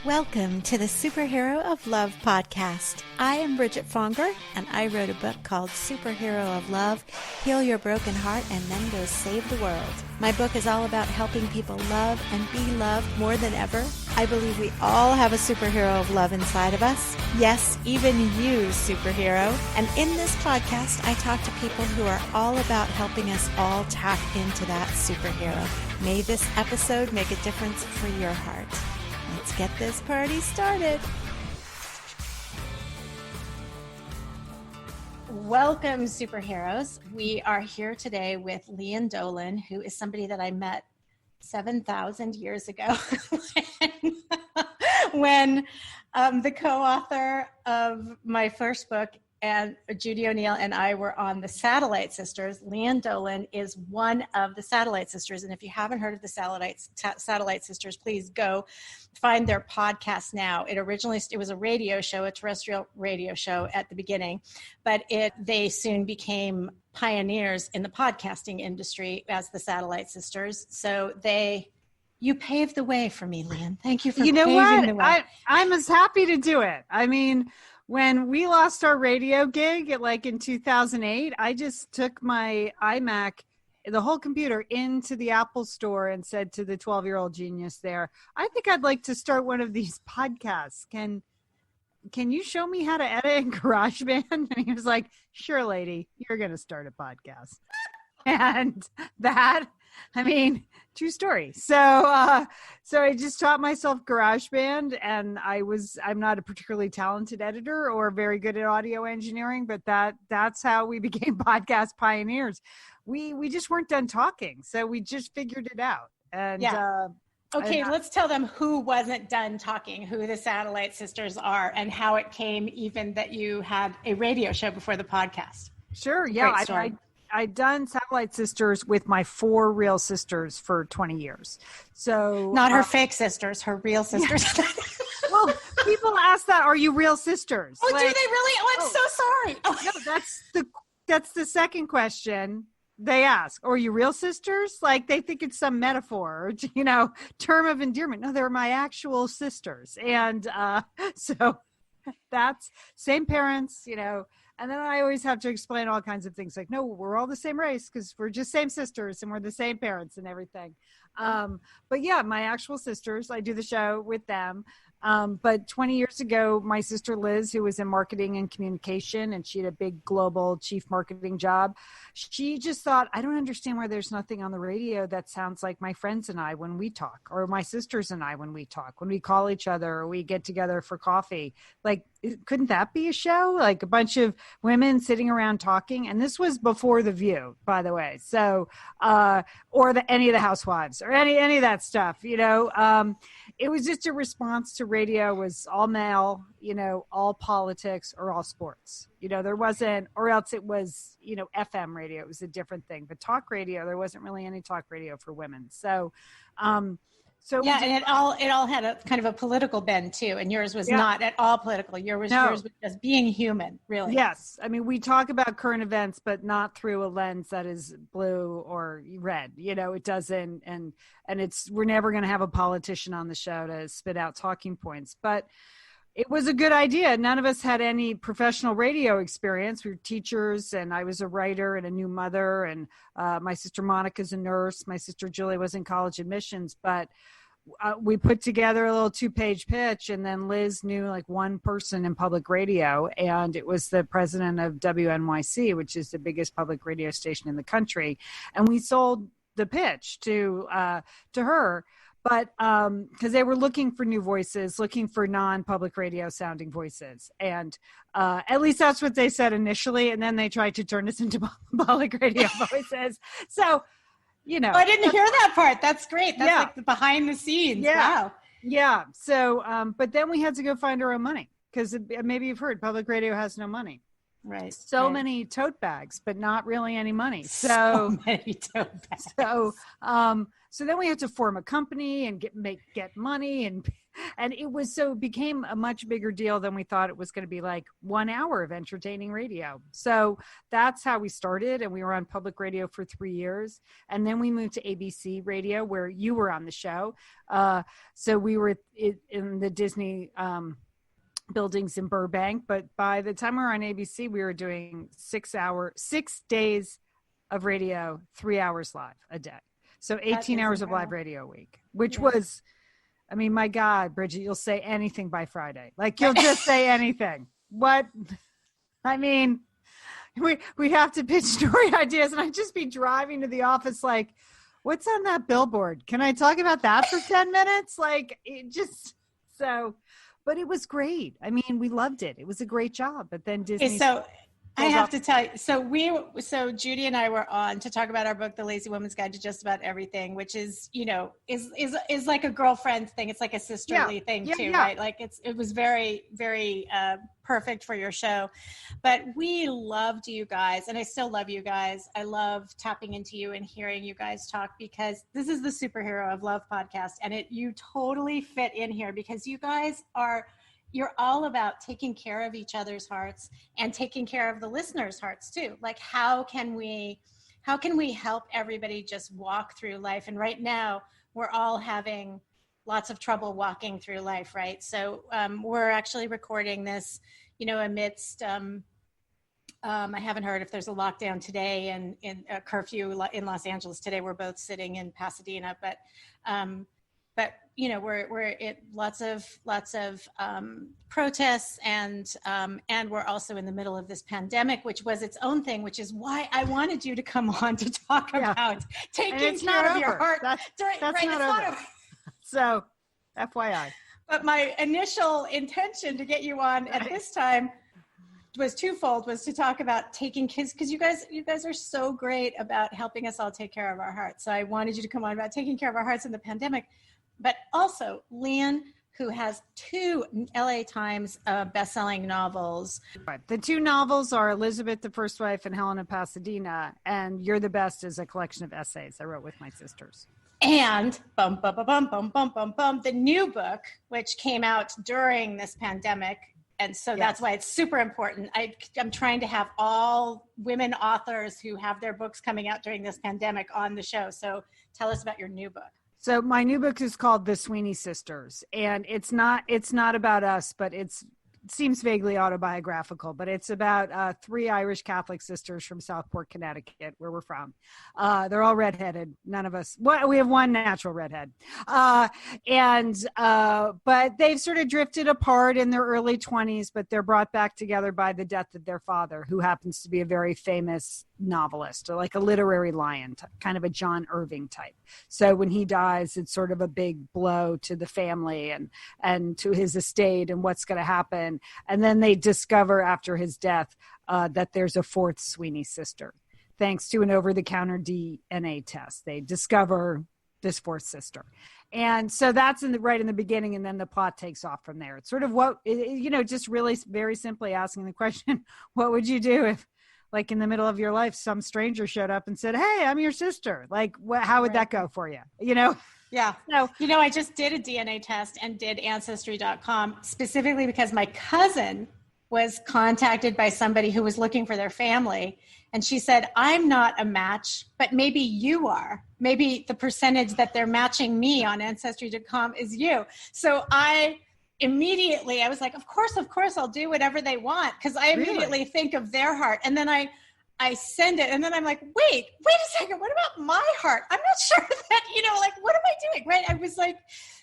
Welcome to the Superhero of Love podcast. I am Bridget Fonger, and I wrote a book called Superhero of Love, Heal Your Broken Heart, and Then Go Save the World. My book is all about helping people love and be loved more than ever. I believe we all have a superhero of love inside of us. Yes, even you, superhero. And in this podcast, I talk to people who are all about helping us all tap into that superhero. May this episode make a difference for your heart. Let's get this party started. Welcome, superheroes. We are here today with Lian Dolan, who is somebody that I met 7,000 years ago when the co-author of my first book, and Judy O'Neill and I were on the Satellite Sisters. Lian Dolan is one of the Satellite Sisters. And if you haven't heard of the Satellite Sisters, please go find their podcast now. It was a radio show, a terrestrial radio show at the beginning, but they soon became pioneers in the podcasting industry as the Satellite Sisters. So you paved the way for me, Lian. Thank you for paving the way. I'm as happy to do it. I mean, when we lost our radio gig in 2008, I just took my iMac, the whole computer, into the Apple store and said to the 12-year-old genius there, I think I'd like to start one of these podcasts. Can you show me how to edit in GarageBand? And he was like, sure, lady, you're going to start a podcast. And true story. So I just taught myself GarageBand, and I'm not a particularly talented editor or very good at audio engineering, but that's how we became podcast pioneers. We just weren't done talking, so we just figured it out. And let's tell them who wasn't done talking, who the Satellite Sisters are, and how it came even that you had a radio show before the podcast. Sure. Yeah. I'd done Satellite Sisters with my 4 real sisters for 20 years. So not her fake sisters, her real sisters. Yeah. Well, people ask that, are you real sisters? Oh, do they really? Oh, I'm so sorry. Oh. No, that's the second question they ask. Are you real sisters? Like they think it's some metaphor, term of endearment. No, they're my actual sisters. And so that's same parents, And then I always have to explain all kinds of things like, no, we're all the same race because we're just same sisters and we're the same parents and everything. But yeah, my actual sisters, I do the show with them. But 20 years ago, my sister Liz, who was in marketing and communication, and she had a big global chief marketing job, she just thought, I don't understand why there's nothing on the radio that sounds like my friends and I when we talk, or my sisters and I when we talk, when we call each other or we get together for coffee. Like, couldn't that be a show? Like a bunch of women sitting around talking. And this was before The View, by the way. So, or any of the housewives or any of that stuff, it was just a response to radio was all male, all politics or all sports. There wasn't, or else it was, FM radio. It was a different thing. But talk radio, there wasn't really any talk radio for women. So and it all had a kind of a political bend too, and yours was not at all political. Yours was just being human, really. Yes, I mean we talk about current events, but not through a lens that is blue or red. It doesn't, and we're never going to have a politician on the show to spit out talking points, but. It was a good idea. None of us had any professional radio experience. We were teachers, and I was a writer and a new mother, and my sister Monica's a nurse. My sister Julie was in college admissions, but we put together a little 2-page pitch, and then Liz knew one person in public radio, and it was the president of WNYC, which is the biggest public radio station in the country. And we sold the pitch to her. But because they were looking for new voices, looking for non-public radio sounding voices. And at least that's what they said initially. And then they tried to turn us into public radio voices. So, I didn't hear that part. That's great. That's like the behind the scenes. Yeah. Wow. Yeah. So, but then we had to go find our own money because maybe you've heard public radio has no money. Right. So many tote bags, but not really any money. So many tote bags. So then we had to form a company and get money, and it became a much bigger deal than we thought it was going to be, like 1 hour of entertaining radio. So that's how we started, and we were on public radio for 3 years, and then we moved to ABC Radio, where you were on the show. So we were in the Disney buildings in Burbank, but by the time we were on ABC, we were doing 6 days of radio, 3 hours live a day. So 18 hours of live radio a week, which was, I mean, my God, Bridget, you'll say anything by Friday. Like, you'll just say anything. What? I mean, we have to pitch story ideas, and I'd just be driving to the office like, what's on that billboard? Can I talk about that for 10 minutes? Like, it just, but it was great. I mean, we loved it. It was a great job. But then Disney. So I have to tell you, so Judy and I were on to talk about our book, The Lazy Woman's Guide to Just About Everything, which is, is like a girlfriend thing. It's like a sisterly thing too, right? Like it was very, very perfect for your show. But we loved you guys, and I still love you guys. I love tapping into you and hearing you guys talk, because this is the Superhero of Love podcast, and you totally fit in here, because you guys you're all about taking care of each other's hearts and taking care of the listeners' hearts too. Like, how can we help everybody just walk through life? And right now we're all having lots of trouble walking through life, right? So we're actually recording this, amidst, I haven't heard if there's a lockdown today and in a curfew in Los Angeles today. We're both sitting in Pasadena, but we're at lots of protests, and we're also in the middle of this pandemic, which was its own thing, which is why I wanted you to come on to talk about taking care of your heart. That's not over. So, FYI. But my initial intention to get you on at this time was twofold, was to talk about taking kids, because you guys are so great about helping us all take care of our hearts. So I wanted you to come on about taking care of our hearts in the pandemic. But also Lian, who has 2 LA Times best-selling novels. Right. The 2 novels are Elizabeth, the First Wife, and Helen of Pasadena. And You're the Best is a collection of essays I wrote with my sisters. And the new book, which came out during this pandemic. And so that's why it's super important. I'm trying to have all women authors who have their books coming out during this pandemic on the show. So tell us about your new book. So my new book is called The Sweeney Sisters, and it's not about us, but it seems vaguely autobiographical, but it's about 3 Irish Catholic sisters from Southport, Connecticut, where we're from. They're all redheaded. None of us, we have one natural redhead. But they've sort of drifted apart in their early 20s, but they're brought back together by the death of their father, who happens to be a very famous novelist, or like a literary lion, kind of a John Irving type. So when he dies, it's sort of a big blow to the family and to his estate and what's going to happen. And then they discover after his death that there's a 4th Sweeney sister. Thanks to an over-the-counter DNA test, they discover this 4th sister. And so that's right in the beginning, and then the plot takes off from there. It's sort of just really very simply asking the question, what would you do if, like, in the middle of your life, some stranger showed up and said, "Hey, I'm your sister." Like, how would that go for you? Yeah. So, I just did a DNA test and did Ancestry.com specifically because my cousin was contacted by somebody who was looking for their family. And she said, "I'm not a match, but maybe you are. Maybe the percentage that they're matching me on Ancestry.com is you." So I was like, of course, I'll do whatever they want. Because I immediately think of their heart. And then I send it, and then I'm like, wait a second, what about my heart? I'm not sure that, what am I doing, right? I was like,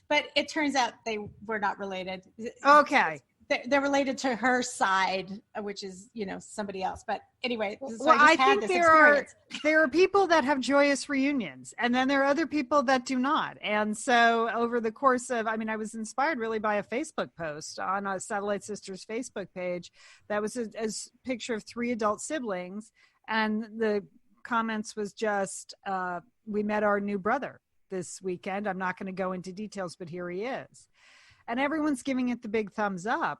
but it turns out they were not related. Okay. They're related to her side, which is, somebody else. But anyway, so I think there are people that have joyous reunions, and then there are other people that do not. And so over the course of, I was inspired really by a Facebook post on a Satellite Sisters Facebook page that was a picture of 3 adult siblings. And the comments was just, we met our new brother this weekend. I'm not going to go into details, but here he is. And everyone's giving it the big thumbs up.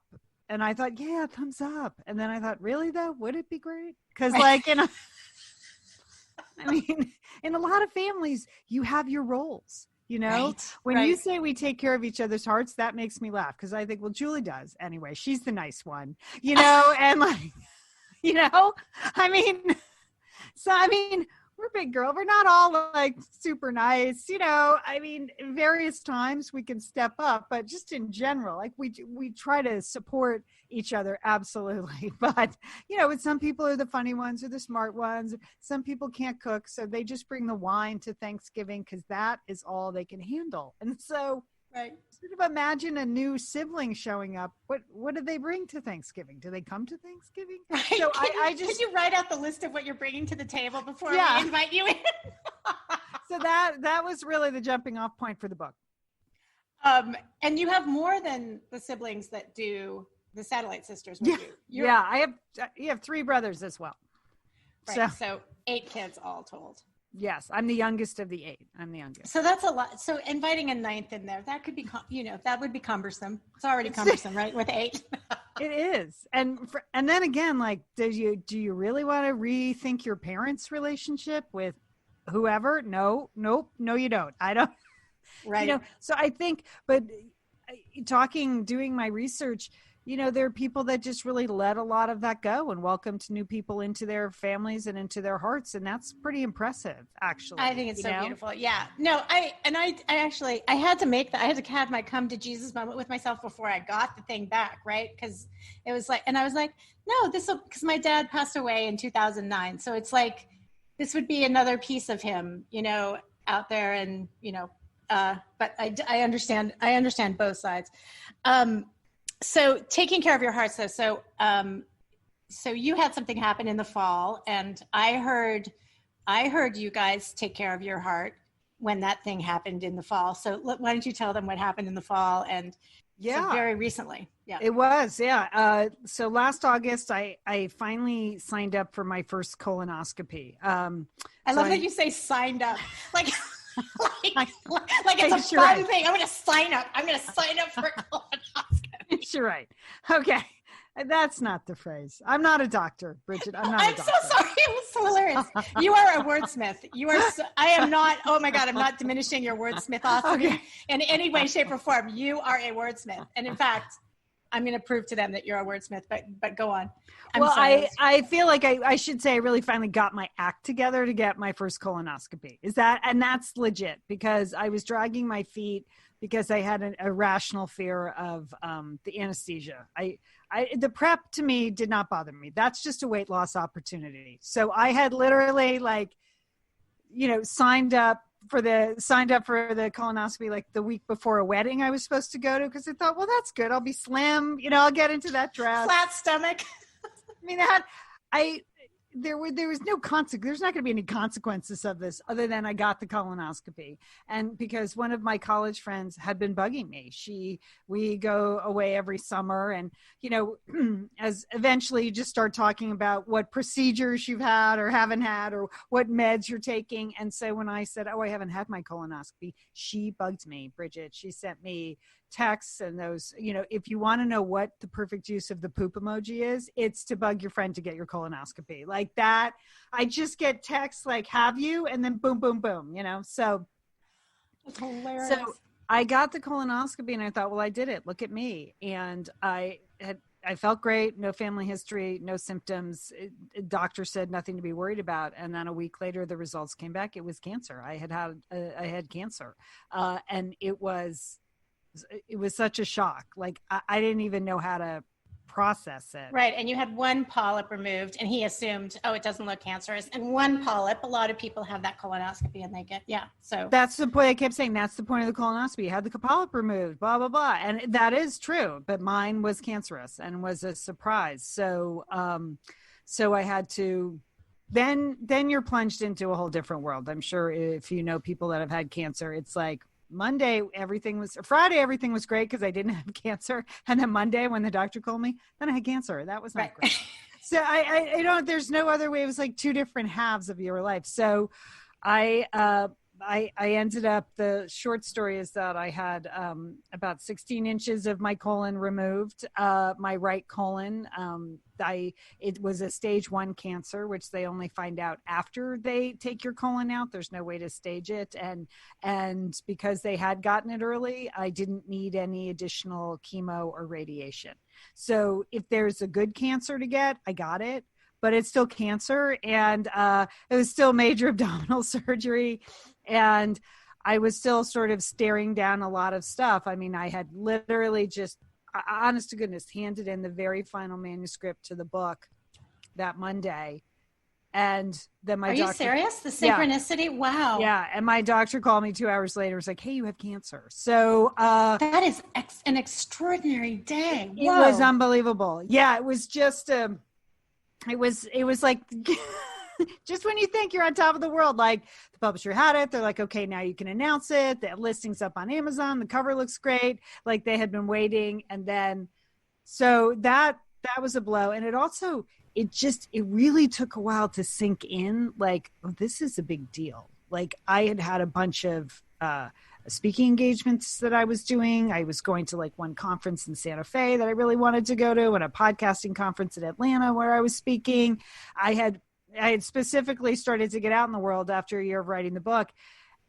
And I thought, yeah, thumbs up. And then I thought, really though, would it be great? Because like, I mean, in a lot of families, you have your roles, you know, Right, when right. you say we take care of each other's hearts, that makes me laugh. Cause I think, well, Julie does anyway. She's the nice one, you know, and like, you know, I mean, we're big girl. We're not all like super nice, you know. I mean, various times we can step up, but just in general, like we try to support each other, absolutely. But you know, some people are the funny ones or the smart ones. Some people can't cook, so they just bring the wine to Thanksgiving because that is all they can handle. And so, Right. sort of imagine a new sibling showing up. What do they bring to Thanksgiving? Do they come to Thanksgiving? Right. So could you write out the list of what you're bringing to the table before we invite you in? So that was really the jumping off point for the book. And you have more than the siblings that do the Satellite Sisters with you. You have 3 brothers as well. Right. So 8 kids all told. Yes, I'm the youngest of the 8. I'm the youngest. So that's a lot. So inviting a 9th in there, that could be, that would be cumbersome. It's already cumbersome, right? With 8. It is. And then again, like, do you really want to rethink your parents' relationship with whoever? No, you don't. I don't. Right. You know, so I think, but doing my research, you know, there are people that just really let a lot of that go and welcomed new people into their families and into their hearts. And that's pretty impressive, actually. I think it's so beautiful. Yeah. No, I had to have my come to Jesus moment with myself before I got the thing back. Right. Cause it was like, and I was like, no, cause my dad passed away in 2009. So it's like, this would be another piece of him, you know, out there and, you know, but I understand both sides. So taking care of your hearts though. So you had something happen in the fall and I heard you guys take care of your heart when that thing happened in the fall. So why don't you tell them what happened in the fall and so very recently. Yeah, it was. Yeah. So last August, I finally signed up for my first colonoscopy. I love that you say signed up. Like it's a fun thing. I'm going to sign up. I'm going to sign up for a colonoscopy. You're right. Okay. That's not the phrase. I'm not a doctor, Bridget. I'm not a doctor. I'm so sorry. It was so hilarious. You are a wordsmith. I am not, oh my God, I'm not diminishing your wordsmith in any way, shape, or form. You are a wordsmith. And in fact, I'm going to prove to them that you're a wordsmith, but go on. I feel like I should say I really finally got my act together to get my first colonoscopy. And that's legit because I was dragging my feet because I had an irrational fear of the anesthesia. The prep to me did not bother me. That's just a weight loss opportunity. So I had literally signed up for the colonoscopy like the week before a wedding I was supposed to go to because I thought, well, that's good. I'll be slim. I'll get into that dress. Flat stomach. I mean, there was no consequence. There's not going to be any consequences of this other than I got the colonoscopy. And because one of my college friends had been bugging me, we go away every summer and, as eventually you just start talking about what procedures you've had or haven't had or what meds you're taking. And so when I said, I haven't had my colonoscopy, she bugged me, Bridget. She sent me texts and those, if you want to know what the perfect use of the poop emoji is, it's to bug your friend to get your colonoscopy. Like that, I just get texts like, have you? And then boom, boom, boom, so. That's hilarious. So I got the colonoscopy and I thought, well, I did it. Look at me. And I felt great. No family history, no symptoms. Doctor said nothing to be worried about. And then a week later, the results came back. It was cancer. I had cancer. And it was such a shock. Like I didn't even know how to process it. Right. And you had one polyp removed and he assumed, it doesn't look cancerous. And one polyp, a lot of people have that colonoscopy and they get, so. That's the point I kept saying. That's the point of the colonoscopy. You had the polyp removed, blah, blah, blah. And that is true, but mine was cancerous and was a surprise. So, so I had to, then you're plunged into a whole different world. I'm sure if you know people that have had cancer, it's like, Friday, everything was great because I didn't have cancer. And then Monday when the doctor called me, then I had cancer. That was not great. So I don't, there's no other way. It was like two different halves of your life. So I I ended up, the short story is that I had about 16 inches of my colon removed, my right colon. It was a stage 1 cancer, which they only find out after they take your colon out. There's no way to stage it. And because they had gotten it early, I didn't need any additional chemo or radiation. So if there's a good cancer to get, I got it. But it's still cancer, and it was still major abdominal surgery, and I was still sort of staring down a lot of stuff. I mean, I had literally just, honest to goodness, handed in the very final manuscript to the book that Monday, and then my doctor— Are you serious? The synchronicity? Yeah. Wow. Yeah, and my doctor called me 2 hours later. Was like, "Hey, you have cancer." So that is an extraordinary day. It was unbelievable. Yeah, it was just It was like, just when you think you're on top of the world, like the publisher had it, they're like, okay, now you can announce it. The listing's up on Amazon. The cover looks great. Like they had been waiting. And then, so that was a blow. And it also, it really took a while to sink in. Like, oh, this is a big deal. Like I had a bunch of, speaking engagements that I was doing. I was going to like one conference in Santa Fe that I really wanted to go to, and a podcasting conference in Atlanta where I was speaking. I had specifically started to get out in the world after a year of writing the book.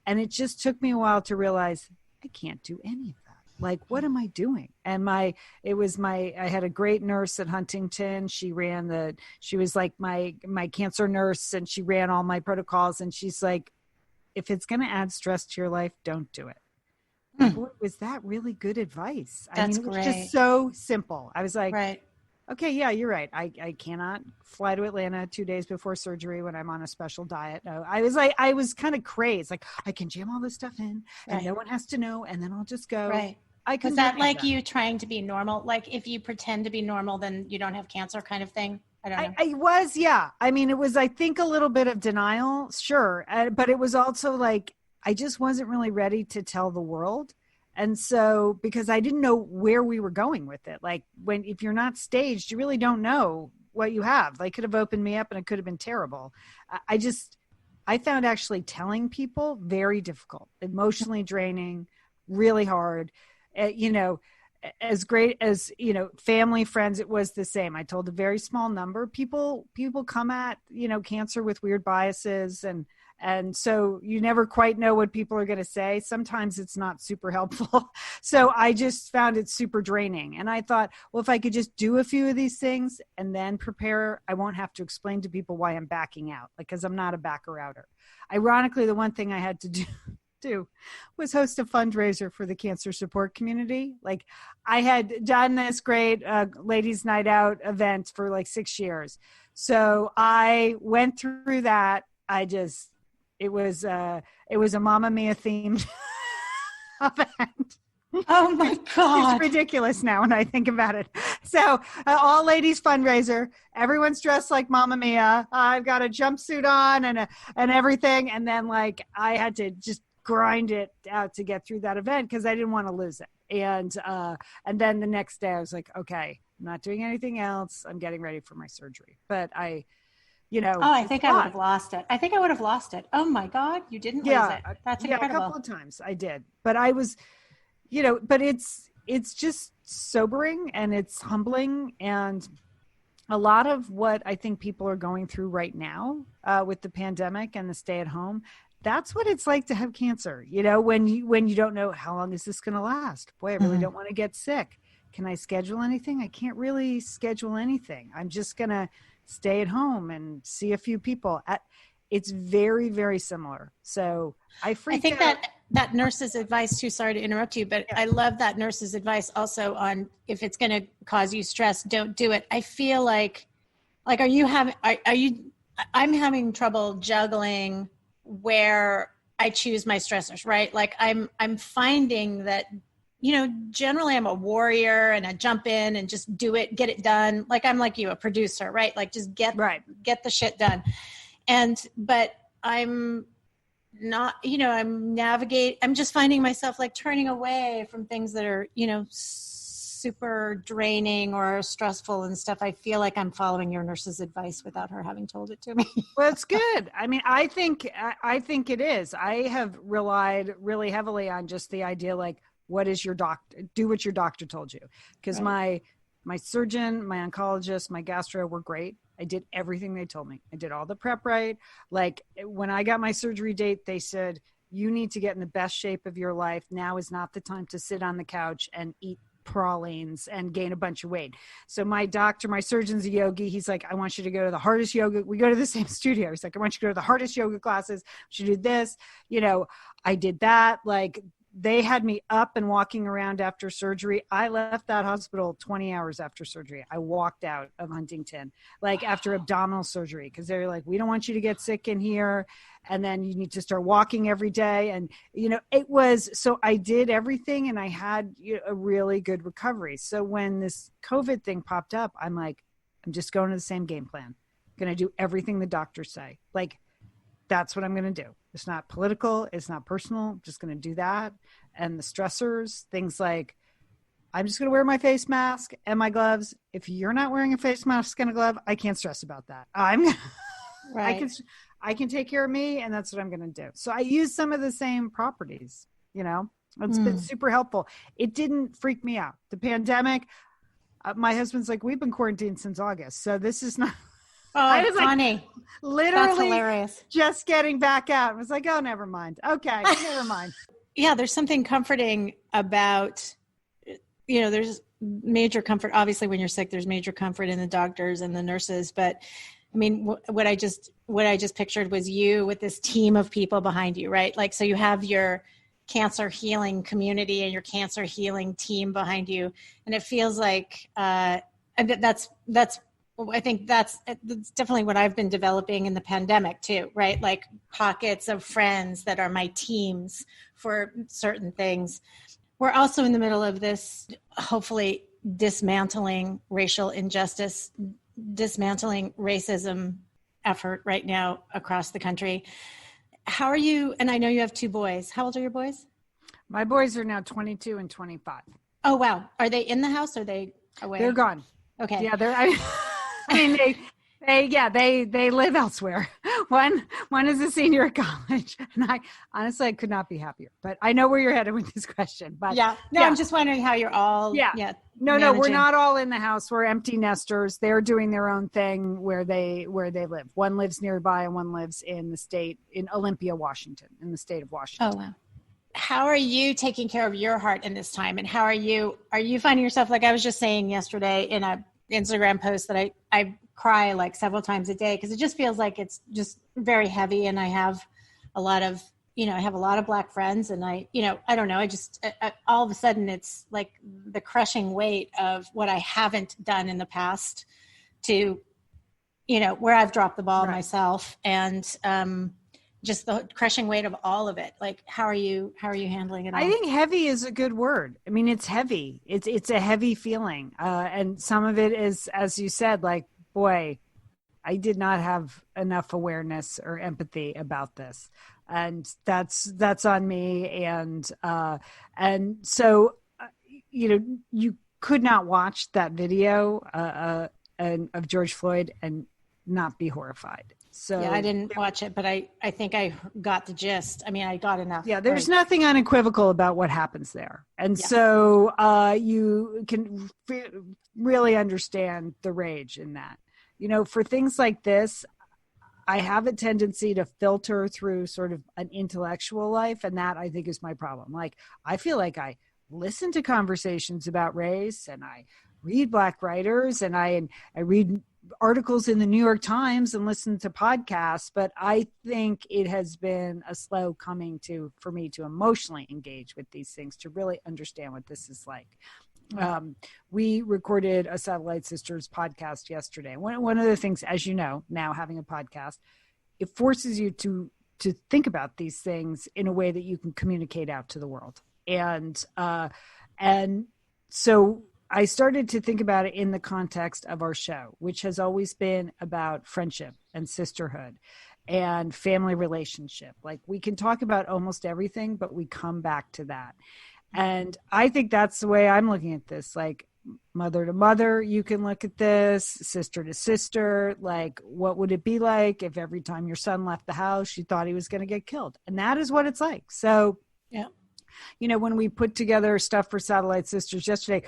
And it just took me a while to realize I can't do any of that. Like, what am I doing? And I had a great nurse at Huntington. She was like my cancer nurse, and she ran all my protocols. And she's like, if it's going to add stress to your life, don't do it. Boy, was that really good advice. That's it was great. Just so simple. I was like, right. Okay, yeah, you're right. I cannot fly to Atlanta 2 days before surgery when I'm on a special diet. No, I was kind of crazed. Like, I can jam all this stuff in and no one has to know, and then I'll just go. Right. Was that like you trying to be normal? Like if you pretend to be normal, then you don't have cancer kind of thing? I don't know. I was, yeah. I mean, it was, I think, a little bit of denial, sure. But it was also like, I just wasn't really ready to tell the world. And so, because I didn't know where we were going with it. Like if you're not staged, you really don't know what you have. They could have opened me up and it could have been terrible. I found actually telling people very difficult, emotionally draining, really hard. As great as, family, friends, it was the same. I told a very small number. People come at, cancer with weird biases, and so you never quite know what people are going to say. Sometimes it's not super helpful. So I just found it super draining. And I thought, well, if I could just do a few of these things and then prepare, I won't have to explain to people why I'm backing out, because I'm not a backer outer. Ironically, the one thing I had to do was host a fundraiser for the cancer support community. Like, I had done this great ladies night out event for like 6 years. So I went through that. It was a Mamma Mia themed event. Oh my God. It's ridiculous now when I think about it. So all ladies fundraiser, everyone's dressed like Mamma Mia. I've got a jumpsuit on and everything. And then like, I had to just grind it out to get through that event because I didn't want to lose it. And then the next day I was like, okay, I'm not doing anything else. I'm getting ready for my surgery. But I think I would have lost it. I think I would have lost it. Oh my God, you didn't lose it. That's incredible. Yeah, a couple of times I did. But I was, but it's just sobering and it's humbling. And a lot of what I think people are going through right now with the pandemic and the stay at home, that's what it's like to have cancer. When you don't know how long is this going to last. Boy, I really don't want to get sick. Can I schedule anything? I can't really schedule anything. I'm just going to stay at home and see a few people. It's very, very similar. So I think that nurse's advice too, sorry to interrupt you, but I love that nurse's advice also on if it's going to cause you stress, don't do it. I feel like I'm having trouble juggling where I choose my stressors, right? Like I'm finding that, generally I'm a warrior and I jump in and just do it, get it done. Like I'm like you, a producer, right? Like just get the shit done. But I'm not, I'm just finding myself like turning away from things that are, super draining or stressful and stuff, I feel like I'm following your nurse's advice without her having told it to me. Well, it's good. I mean, I think it is. I have relied really heavily on just the idea, like, what is your doctor? Do what your doctor told you. Because my surgeon, my oncologist, my gastro were great. I did everything they told me. I did all the prep right. Like when I got my surgery date, they said, you need to get in the best shape of your life. Now is not the time to sit on the couch and eat pralines and gain a bunch of weight. So my doctor, my surgeon's a yogi. He's like, I want you to go to the hardest yoga. We go to the same studio. He's like, I want you to go to the hardest yoga classes. You should do this. You know, I did that. Like, they had me up and walking around after surgery. I left that hospital 20 hours after surgery. I walked out of Huntington, like after abdominal surgery, because they're like, we don't want you to get sick in here. And then you need to start walking every day. And, you know, it was, so I did everything and I had a really good recovery. So when this COVID thing popped up, I'm like, I'm just going to the same game plan. I'm going to do everything the doctors say. Like, that's what I'm going to do. It's not political. It's not personal. I'm just going to do that. And the stressors, things like, I'm just going to wear my face mask and my gloves. If you're not wearing a face mask and a glove, I can't stress about that. Right. I can take care of me, and that's what I'm going to do. So I use some of the same properties, you know. It's been super helpful. It didn't freak me out. The pandemic, my husband's like, we've been quarantined since August. So this is not... Oh, I was funny. Like, literally That's hilarious. Just getting back out. I was like, oh, never mind. Okay, never mind. Yeah, there's something comforting about, you know, there's major comfort. Obviously, when you're sick, there's major comfort in the doctors and the nurses. But I mean, what I just pictured was you with this team of people behind you, right? Like, so you have your cancer healing community and your cancer healing team behind you. And it feels like I think that's definitely what I've been developing in the pandemic too, right? Like pockets of friends that are my teams for certain things. We're also in the middle of this, hopefully, dismantling racial injustice, dismantling racism effort right now across the country. How are you? And I know you have 2 boys. How old are your boys? My boys are now 22 and 25. Oh, wow. Are they in the house or are they away? They're gone. Okay. Yeah, I mean, they live elsewhere. One is a senior at college, and I could not be happier. But I know where you're headed with this question. But I'm just wondering how you're all. No, we're not all in the house. We're empty nesters. They're doing their own thing where they live. One lives nearby, and one lives in Olympia, Washington, in the state of Washington. Oh wow. How are you taking care of your heart in this time? And how are you finding yourself, like I was just saying yesterday in a Instagram post, that I cry like several times a day because it just feels like it's just very heavy. And I have a lot of Black friends, and I don't know. I all of a sudden it's like the crushing weight of what I haven't done in the past to, where I've dropped the ball myself, and just the crushing weight of all of it. Like, how are you handling it all? I think heavy is a good word. I mean, it's heavy. It's a heavy feeling. And some of it is, as you said, like, boy, I did not have enough awareness or empathy about this. And that's on me. And so, you could not watch that video of George Floyd and not be horrified. So yeah, I didn't watch it, but I think I got the gist. I mean, I got enough. Yeah, there's nothing unequivocal about what happens there. And so you can really understand the rage in that. For things like this, I have a tendency to filter through sort of an intellectual life. And that, I think, is my problem. Like, I feel like I listen to conversations about race, and I read Black writers, and I read articles in the New York Times and listen to podcasts, but I think it has been a slow coming for me to emotionally engage with these things, to really understand what this is like. We recorded a Satellite Sisters podcast yesterday. One of the things, as you know, now having a podcast, it forces you to think about these things in a way that you can communicate out to the world. And so I started to think about it in the context of our show, which has always been about friendship and sisterhood and family relationship. Like, we can talk about almost everything, but we come back to that. And I think that's the way I'm looking at this. Like, mother to mother, you can look at this, sister to sister. Like, what would it be like if every time your son left the house, you thought he was going to get killed? And that is what it's like. So, yeah, when we put together stuff for Satellite Sisters yesterday,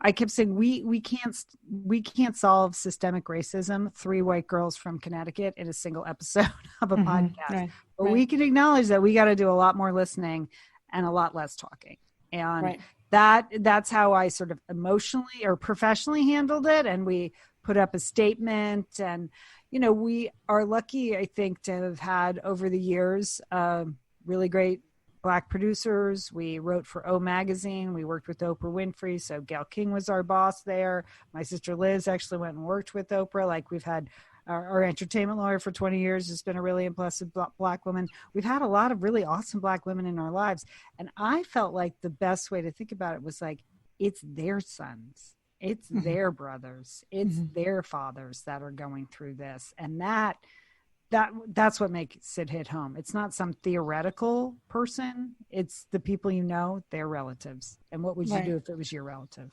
I kept saying we can't solve systemic racism, 3 white girls from Connecticut, in a single episode of a podcast. Right, but we can acknowledge that we got to do a lot more listening and a lot less talking. And that's how I sort of emotionally or professionally handled it. And we put up a statement, and we are lucky, I think, to have had over the years really great Black producers. We wrote for O Magazine. We worked with Oprah Winfrey. So Gail King was our boss there. My sister Liz actually went and worked with Oprah. Like, we've had our entertainment lawyer for 20 years has been a really impressive Black woman. We've had a lot of really awesome Black women in our lives. And I felt like the best way to think about it was like, it's their sons, it's their brothers, it's their fathers that are going through this. And that's what makes it hit home. It's not some theoretical person. It's the people their relatives. And what would you do if it was your relative?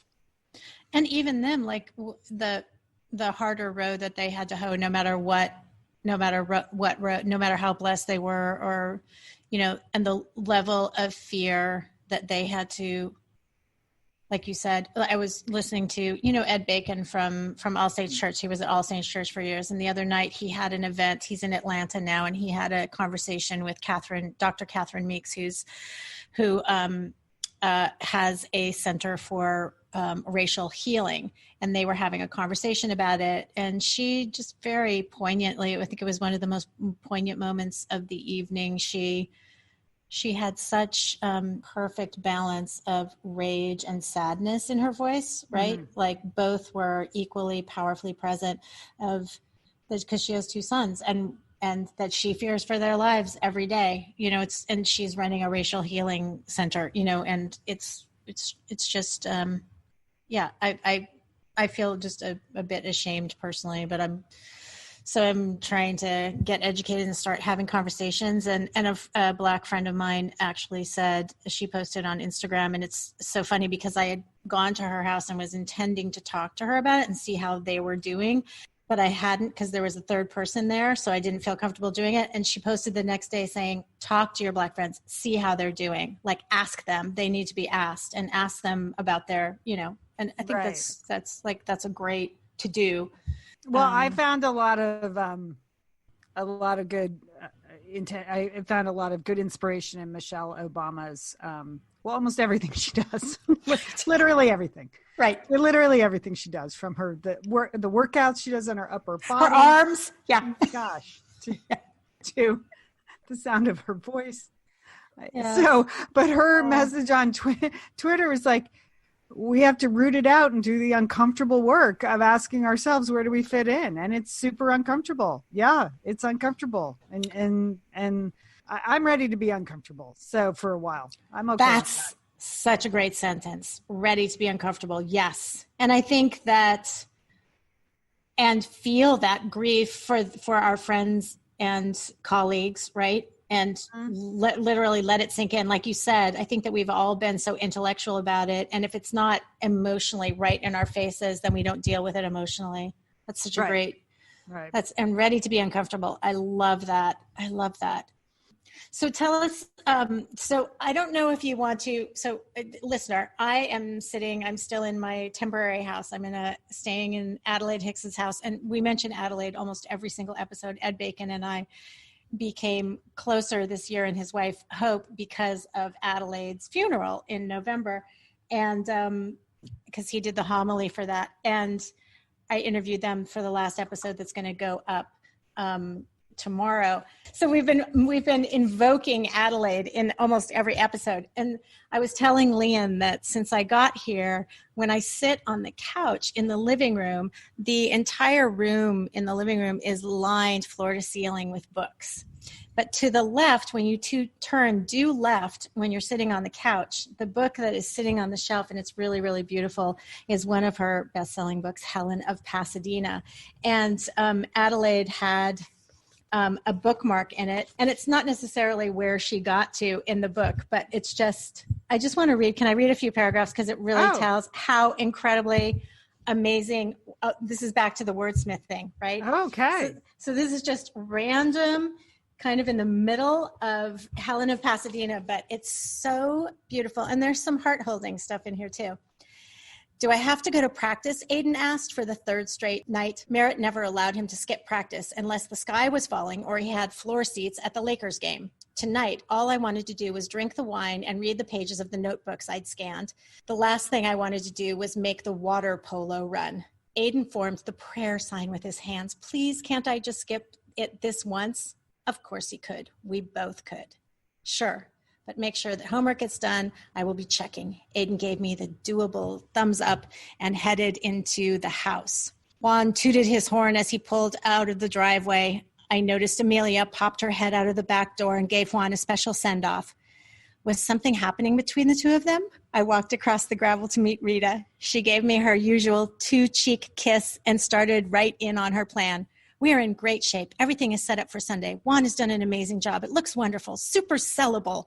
And even them, like the harder road that they had to hoe, no matter how blessed they were, or, and the level of fear that they had to, like you said. I was listening to, Ed Bacon from All Saints Church. He was at All Saints Church for years. And the other night he had an event. He's in Atlanta now. And he had a conversation with Dr. Catherine Meeks, who has a center for racial healing. And they were having a conversation about it. And she just very poignantly, I think it was one of the most poignant moments of the evening, she had such perfect balance of rage and sadness in her voice, right? Like, both were equally powerfully present, because she has 2 sons and that she fears for their lives every day, and she's running a racial healing center, and it's just, I feel just a bit ashamed personally, but I'm trying to get educated and start having conversations. And a Black friend of mine actually said, she posted on Instagram, and it's so funny because I had gone to her house and was intending to talk to her about it and see how they were doing, but I hadn't, because there was a third person there. So I didn't feel comfortable doing it. And she posted the next day saying, talk to your Black friends, see how they're doing. Like, ask them, they need to be asked, and ask them about their, and I think that's a great to do. Well, I found a lot of good I found a lot of good inspiration in Michelle Obama's almost everything she does. Literally everything. Right. Literally everything she does, from the workouts she does on her upper body. Her arms. Yeah. Oh my gosh. To the sound of her voice. Yeah. So, but her message on Twitter was like, we have to root it out and do the uncomfortable work of asking ourselves, where do we fit in? And it's super uncomfortable. Yeah, it's uncomfortable. And I'm ready to be uncomfortable. So for a while, I'm okay. That's such a great sentence. Ready to be uncomfortable. Yes. And I think that, and feel that grief for our friends and colleagues, right? And literally let it sink in. Like you said, I think that we've all been so intellectual about it. And if it's not emotionally right in our faces, then we don't deal with it emotionally. That's such a great, and ready to be uncomfortable. I love that. I love that. So tell us, so I don't know if you want to, so listener, I'm still in my temporary house. I'm staying in Adelaide Hicks's house. And we mention Adelaide almost every single episode. Ed Bacon and I became closer this year, and his wife Hope, because of Adelaide's funeral in November, and because he did the homily for that, and I interviewed them for the last episode that's going to go up tomorrow. So we've been invoking Adelaide in almost every episode. And I was telling Lian that since I got here, when I sit on the couch in the living room, the entire room in the living room is lined floor to ceiling with books. But to the left, when you turn due left, when you're sitting on the couch, the book that is sitting on the shelf, and it's really, really beautiful, is one of her best-selling books, Helen of Pasadena. And Adelaide had a bookmark in it, and it's not necessarily where she got to in the book, but it's just I just want to read. Can I read a few paragraphs? Because it really tells how incredibly amazing. This is back to the wordsmith thing, right? Okay. So this is just random, kind of in the middle of Helen of Pasadena, but it's so beautiful. And there's some heart-holding stuff in here too. Do I have to go to practice? Aiden asked for the third straight night. Merritt never allowed him to skip practice unless the sky was falling or he had floor seats at the Lakers game. Tonight, all I wanted to do was drink the wine and read the pages of the notebooks I'd scanned. The last thing I wanted to do was make the water polo run. Aiden formed the prayer sign with his hands. Please, can't I just skip it this once? Of course he could. We both could. Sure. But make sure that homework gets done. I will be checking. Aiden gave me the doable thumbs up and headed into the house. Juan tooted his horn as he pulled out of the driveway. I noticed Amelia popped her head out of the back door and gave Juan a special send-off. Was something happening between the two of them? I walked across the gravel to meet Rita. She gave me her usual two-cheek kiss and started right in on her plan. We are in great shape. Everything is set up for Sunday. Juan has done an amazing job. It looks wonderful, super sellable.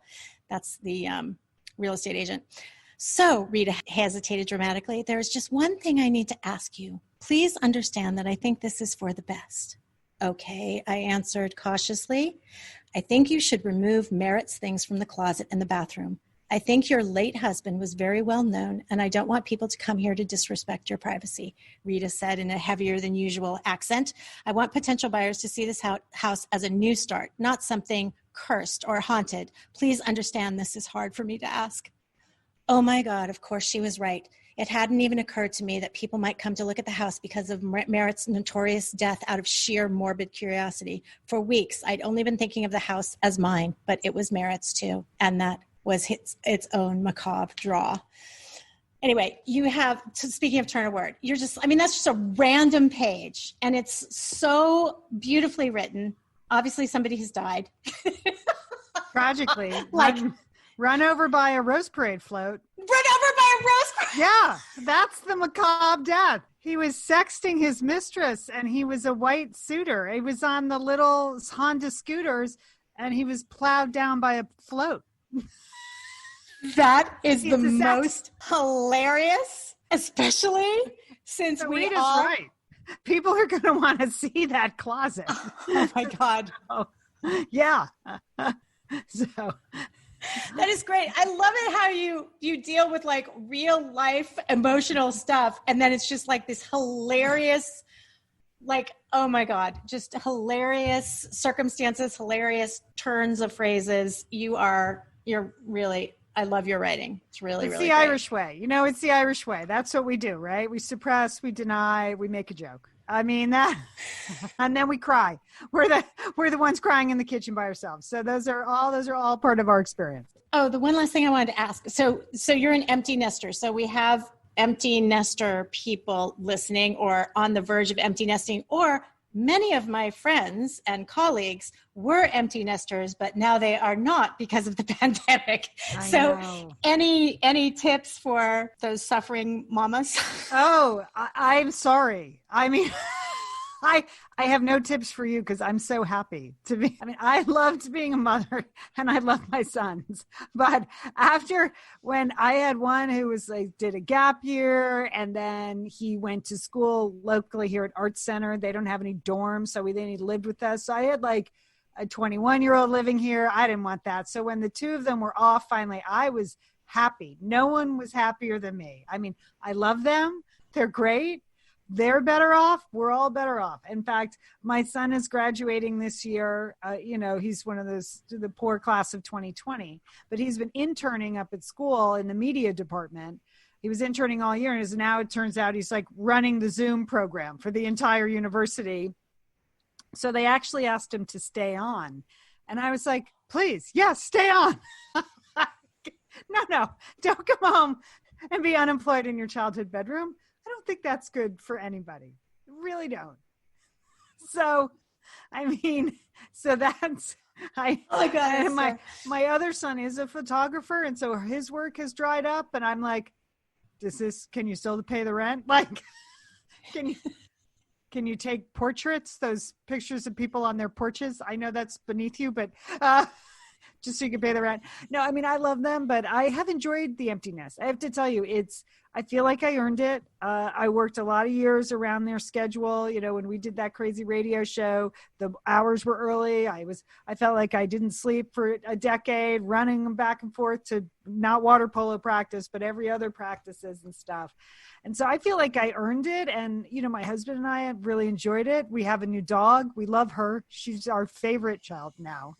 That's the real estate agent. So, Rita hesitated dramatically. There is just one thing I need to ask you. Please understand that I think this is for the best. Okay, I answered cautiously. I think you should remove Merritt's things from the closet in the bathroom. I think your late husband was very well known, and I don't want people to come here to disrespect your privacy, Rita said in a heavier than usual accent. I want potential buyers to see this house as a new start, not something cursed or haunted. Please understand this is hard for me to ask. Oh my God, of course she was right. It hadn't even occurred to me that people might come to look at the house because of Merritt's notorious death out of sheer morbid curiosity. For weeks, I'd only been thinking of the house as mine, but it was Merritt's too, and that was its own macabre draw. Anyway, you have, speaking of turn of word, that's just a random page, and it's so beautifully written. Obviously, somebody has died. Tragically. Run over by a Rose Parade float. Run over by a Rose Parade. Yeah, that's the macabre death. He was sexting his mistress, and he was a white suitor. He was on the little Honda scooters, and he was plowed down by a float. That is the most hilarious, especially since so we Rita's all... right. People are going to want to see that closet. Oh my God. Yeah. So that is great. I love it how you deal with like real life emotional stuff, and then it's just like this hilarious, like, oh my God, just hilarious circumstances, hilarious turns of phrases. You're really, I love your writing. It's really it's really the great. Irish way. It's the Irish way. That's what we do, right? We suppress, we deny, we make a joke. I mean that, and then we cry. We're the ones crying in the kitchen by ourselves. So those are all part of our experience. Oh, the one last thing I wanted to ask. So you're an empty nester. So we have empty nester people listening or on the verge of empty nesting, or many of my friends and colleagues were empty nesters, but now they are not because of the pandemic. So any tips for those suffering mamas? Oh, I'm sorry. I mean, I have no tips for you because I'm so happy to be. I mean, I loved being a mother and I love my sons. But when I had one who did a gap year and then he went to school locally here at Art Center. They don't have any dorms, so then he lived with us. So I had like a 21-year-old living here. I didn't want that. So when the two of them were off, finally, I was happy. No one was happier than me. I mean, I love them. They're great. They're better off. We're all better off. In fact, my son is graduating this year. He's one of the poor class of 2020, but he's been interning up at school in the media department. He was interning all year, and now it turns out he's like running the Zoom program for the entire university. So they actually asked him to stay on. And I was like, please, yes, stay on. No, don't come home and be unemployed in your childhood bedroom. I don't think that's good for anybody. I really don't. So, that's, my other son is a photographer. And so his work has dried up and I'm like, can you still pay the rent? Like, can you take portraits, those pictures of people on their porches? I know that's beneath you, but just so you can pay the rent. No, I mean, I love them, but I have enjoyed the empty nest. I have to tell you, I feel like I earned it. I worked a lot of years around their schedule. You know, when we did that crazy radio show, the hours were early. I felt like I didn't sleep for a decade, running back and forth to not water polo practice, but every other practices and stuff. And so I feel like I earned it. And, you know, my husband and I have really enjoyed it. We have a new dog. We love her. She's our favorite child now.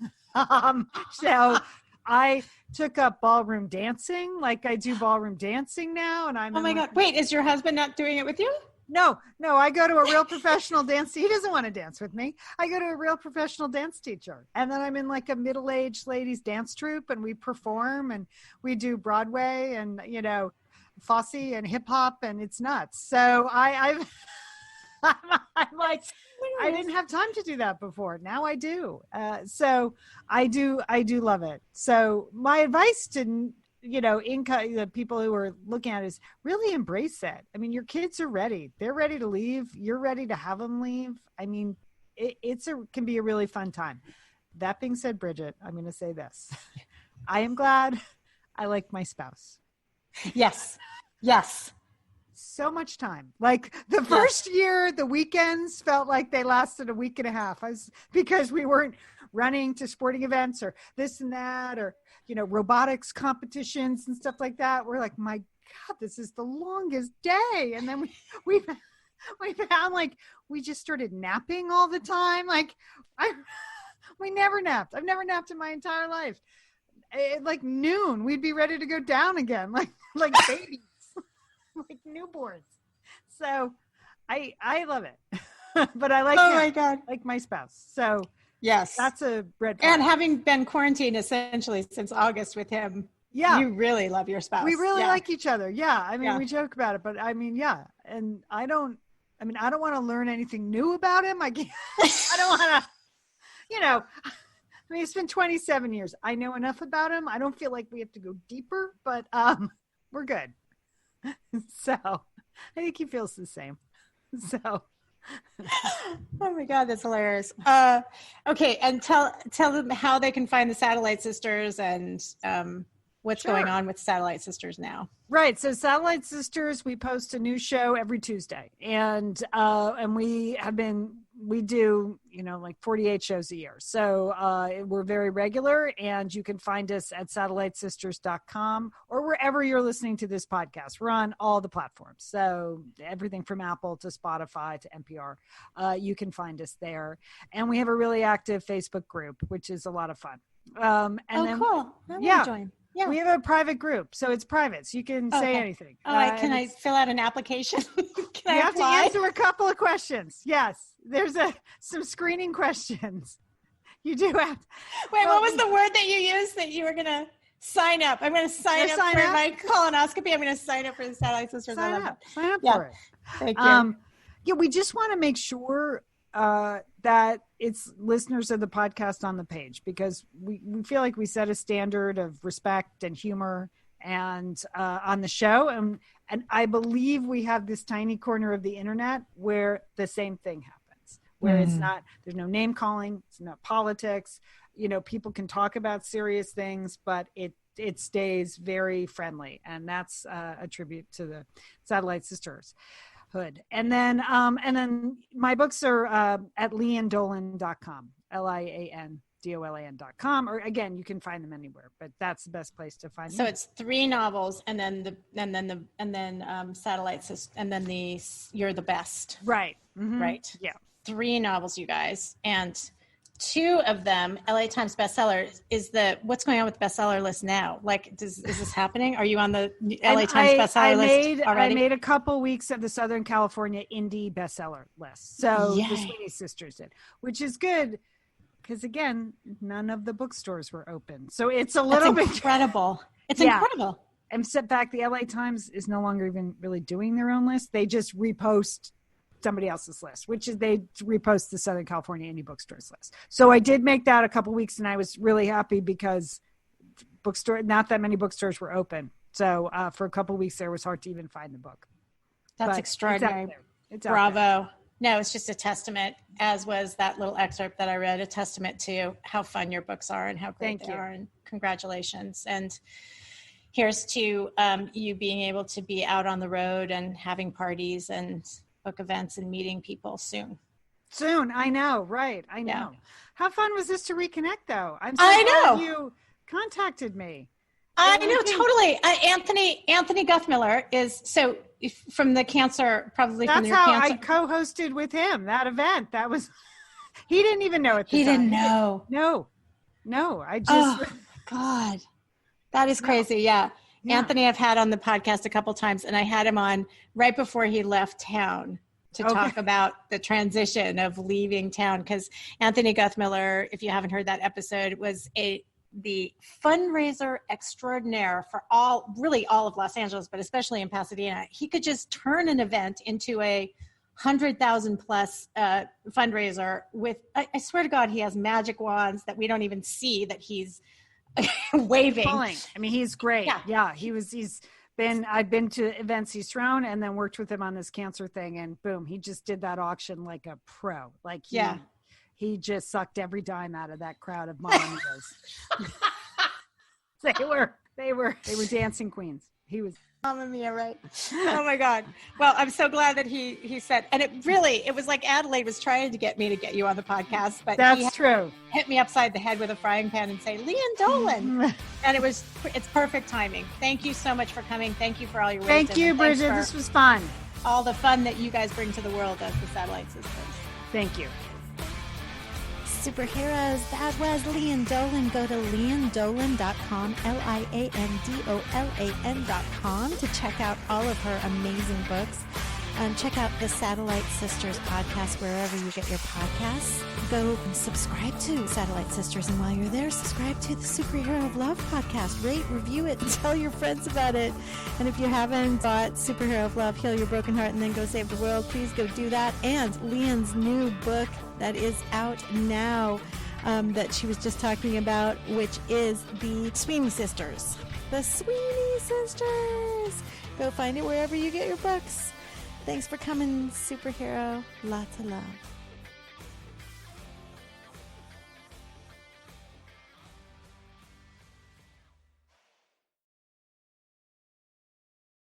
So I took up ballroom dancing. Like I do ballroom dancing now. And I'm, oh my God. Wait, is your husband not doing it with you? No, I go to a real professional dance. He doesn't want to dance with me. I go to a real professional dance teacher. And then I'm in like a middle-aged ladies dance troupe, and we perform and we do Broadway and, you know, Fosse and hip hop, and it's nuts. So I'm like, I didn't have time to do that before. Now I do. So I do love it. So my advice to, you know, the people who are looking at it is really embrace it. I mean, your kids are ready. They're ready to leave. You're ready to have them leave. I mean, it can be a really fun time. That being said, Bridget, I'm going to say this. I am glad I like my spouse. Yes. So much time. Like the first year, the weekends felt like they lasted a week and a half. Because we weren't running to sporting events or this and that, or, you know, robotics competitions and stuff like that. We're like, my God, this is the longest day. And then we found like we just started napping all the time. Like we never napped. I've never napped in my entire life. Like noon, we'd be ready to go down again, like babies, like newborns. So I love it, but I like my God, like my spouse. So yes, that's a red flag. And having been quarantined essentially since August with him, you really love your spouse. We really like each other. Yeah, I mean, we joke about it, but I mean, yeah, and I don't want to learn anything new about him. I don't want to, you know. I mean, it's been 27 years. I know enough about him. I don't feel like we have to go deeper, but we're good. So I think he feels the same. So. Oh my God, that's hilarious. Okay, and tell them how they can find the Satellite Sisters and what's going on with Satellite Sisters now. Right. So Satellite Sisters, we post a new show every Tuesday, and we do, you know, like 48 shows a year. So we're very regular, and you can find us at satellitesisters.com or wherever you're listening to this podcast. We're on all the platforms. So everything from Apple to Spotify to NPR, you can find us there. And we have a really active Facebook group, which is a lot of fun. Cool. I want to join. Yeah. We have a private group, so it's private, so you can say anything. Can I fill out an application? You have to answer a couple of questions. Yes, there's some screening questions. You do have to. Wait, what was the word that you used that you were going to sign up? I'm going to sign up for my colonoscopy. I'm going to sign up for the Satellite Sisters. Sign up for it. Thank you. Yeah, we just want to make sure that it's listeners of the podcast on the page, because we feel like we set a standard of respect and humor and on the show. And I believe we have this tiny corner of the internet where the same thing happens, where it's not, there's no name calling, it's not politics. You know, people can talk about serious things, but it stays very friendly. And that's a tribute to the Satellite Sisters. Hood. And then my books are at liandolan.com, LIANDOLAN.com, or again, you can find them anywhere, but that's the best place to find them. So it's 3 novels and then Satellite Sisters, and then You're the Best. Right. Mm-hmm. Right. Yeah. 3 novels, you guys. And 2 of them, LA Times bestsellers, is what's going on with the bestseller list now? Like, is this happening? Are you on the LA Times bestseller list already? I made a couple weeks of the Southern California indie bestseller list. So the Sweeney Sisters did, which is good because, again, none of the bookstores were open. So it's a little bit incredible. It's incredible. And step back, the LA Times is no longer even really doing their own list. They just repost somebody else's list, which is they repost the Southern California indie bookstores list. So I did make that a couple weeks, and I was really happy because not that many bookstores were open. So for a couple weeks there, it was hard to even find the book. That's extraordinary. It's Bravo. No, it's just a testament, as was that little excerpt that I read, a testament to how fun your books are and how great they are. And congratulations. And here's to you being able to be out on the road and having parties and book events and meeting people soon. Soon, I know, right? I know. Yeah. How fun was this to reconnect, though? I'm so glad you contacted me. I know, totally. Anthony Guthmiller is from the cancer, probably. That's from your how cancer. I co-hosted with him that event. That was, he didn't even know it. He didn't know. No. I just. Oh God, that is crazy. Yeah. Anthony, I've had on the podcast a couple times, and I had him on right before he left town to talk about the transition of leaving town. Because Anthony Guthmiller, if you haven't heard that episode, was the fundraiser extraordinaire for all of Los Angeles, but especially in Pasadena. He could just turn an event into a 100,000 plus fundraiser with, I swear to God, he has magic wands that we don't even see that he's waving. Pulling. I mean, he's great. Yeah. I've been to events he's thrown and then worked with him on this cancer thing, and boom, he just did that auction like a pro. Like he just sucked every dime out of that crowd of Mommos. They were dancing queens. He was Mamma Mia, right? Oh my God. Well, I'm so glad that he said, and it was like Adelaide was trying to get me to get you on the podcast, but that's true. Hit me upside the head with a frying pan and say, Lian Dolan. And it's perfect timing. Thank you so much for coming. Thank you for all your wisdom. Thank you, Bridget. This was fun. All the fun that you guys bring to the world as the Satellite Sisters. Thank you. Superheroes, that was Lian Dolan. Go to liandolan.com, LianDolan.com to check out all of her amazing books. Check out the Satellite Sisters podcast wherever you get your podcasts. Go and subscribe to Satellite Sisters, and while you're there, subscribe to the Superhero of Love podcast. Rate, review it, and tell your friends about it. And if you haven't bought Superhero of Love, Heal Your Broken Heart, and then Go Save the World, please go do that. And Lian's new book that is out now that she was just talking about, which is the Sweeney Sisters. The Sweeney Sisters! Go find it wherever you get your books. Thanks for coming, superhero. Lots of love.